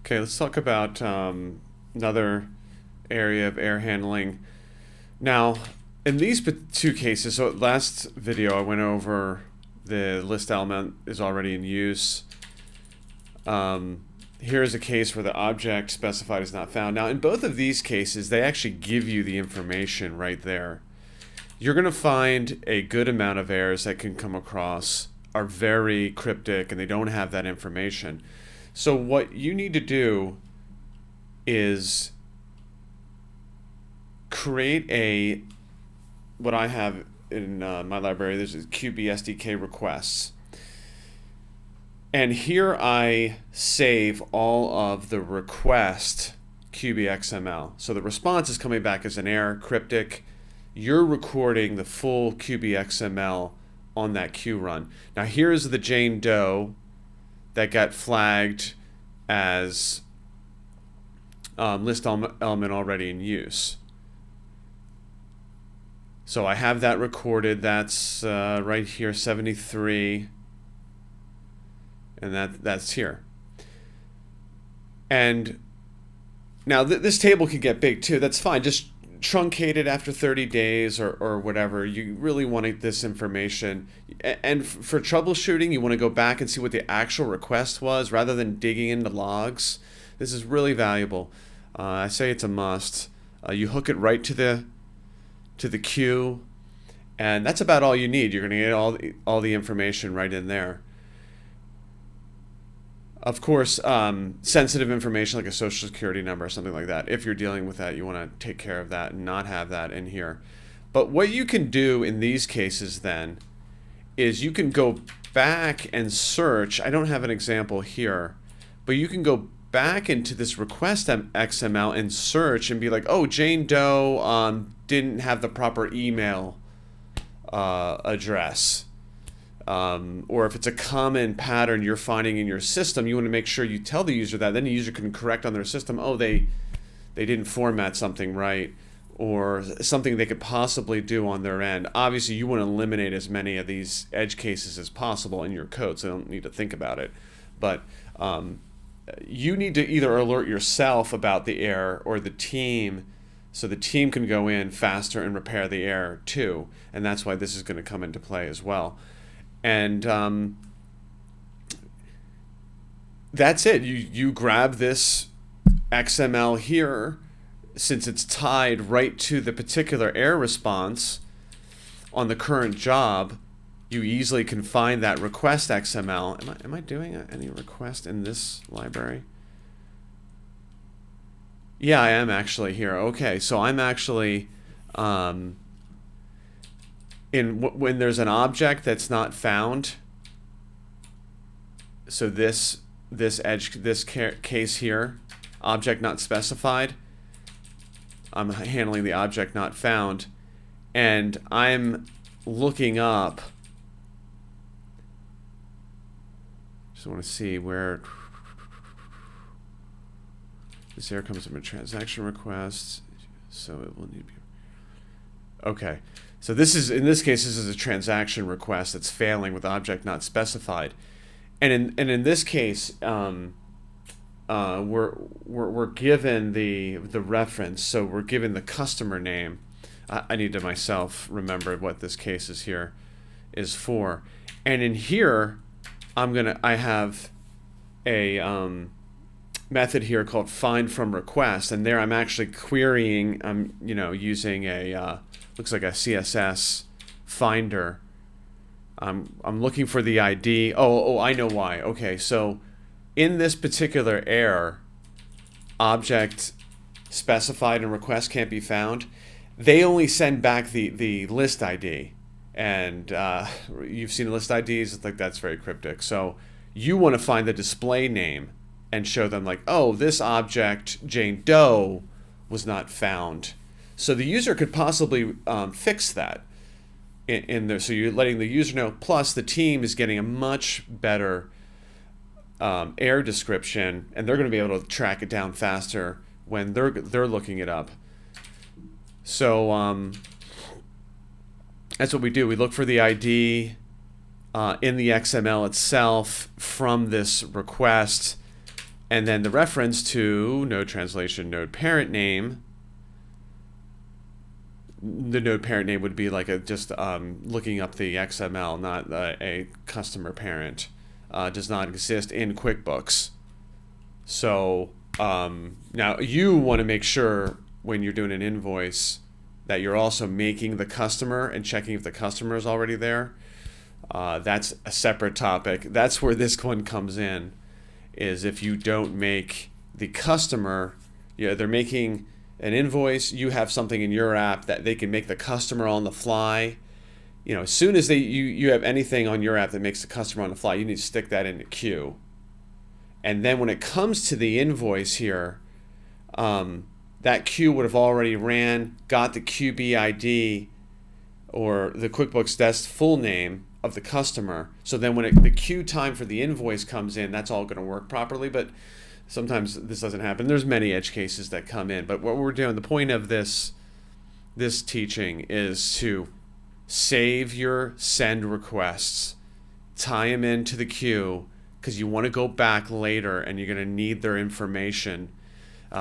Okay, let's talk about another area of error handling. Now, in these two cases, so last video I went over the list element is already in use. Here is a case where the object specified is not found. Now, in both of these cases, they actually give you the information right there. You're going to find a good amount of errors that can come across are very cryptic and they don't have that information. So what you need to do is create what I have in my library. This is QBSDK requests. And here I save all of the request QBXML. So the response is coming back as an error, cryptic. You're recording the full QBXML on that Q run. Now here's the Jane Doe that got flagged as list element already in use. So I have that recorded. That's right here, 73. And that's here. And now this table can get big too. That's fine. Just truncate it after 30 days or whatever. You really want this information. And for troubleshooting, you want to go back and see what the actual request was rather than digging into logs. This is really valuable. I say it's a must. You hook it right to the queue, and that's about all you need. You're going to get all the information right in there. Of course, sensitive information like a social security number or something like that, if you're dealing with that, you want to take care of that and not have that in here. But what you can do in these cases then is you can go back and search. I don't have an example here, but you can go back into this request XML and search and be like, oh, Jane Doe didn't have the proper email address. Or if it's a common pattern you're finding in your system, you want to make sure you tell the user that. Then the user can correct on their system, oh, they didn't format something right, or something they could possibly do on their end. Obviously, you want to eliminate as many of these edge cases as possible in your code, so they don't need to think about it. But you need to either alert yourself about the error or the team, so the team can go in faster and repair the error too. And that's why this is going to come into play as well. And that's it. You grab this XML here, since it's tied right to the particular error response on the current job. You easily can find that request XML. Am I doing any request in this library? Yeah, I am actually here. Okay, so I'm actually when there's an object that's not found. So this case here, object not specified. I'm handling the object not found, and I'm looking up. Just want to see where this error comes from a transaction request, so it will need to be. Okay, so in this case, this is a transaction request that's failing with object not specified, and in this case, we're given the reference, so we're given the customer name. I need to myself remember what this case is for, and in here, I have a method here called find from request, and there I'm actually querying. I'm using a looks like a CSS finder. I'm looking for the ID. Oh, I know why. Okay, so in this particular error, object specified and request can't be found. They only send back the list ID, and you've seen list IDs. It's like that's very cryptic. So you want to find the display name and show them like, oh, this object Jane Doe was not found. So the user could possibly fix that in there. So you're letting the user know. Plus, the team is getting a much better error description, and they're going to be able to track it down faster when they're looking it up. So that's what we do. We look for the ID in the XML itself from this request. And then the reference to node translation, node parent name. The node parent name would be like just looking up the XML, not a customer parent. Does not exist in QuickBooks. So now you want to make sure when you're doing an invoice that you're also making the customer and checking if the customer is already there. That's a separate topic. That's where this one comes in, is if you don't make the customer, they're making an invoice, you have something in your app that they can make the customer on the fly. As soon as you have anything on your app that makes the customer on the fly, you need to stick that in the queue. And then when it comes to the invoice here, that queue would have already ran, got the QB ID or the QuickBooks Desk full name of the customer. So then when the queue time for the invoice comes in, that's all going to work properly. But sometimes this doesn't happen. There's many edge cases that come in. But what we're doing, the point of this teaching is to save your send requests, tie them into the queue, because you want to go back later and you're going to need their information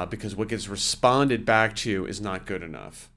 because what gets responded back to you is not good enough.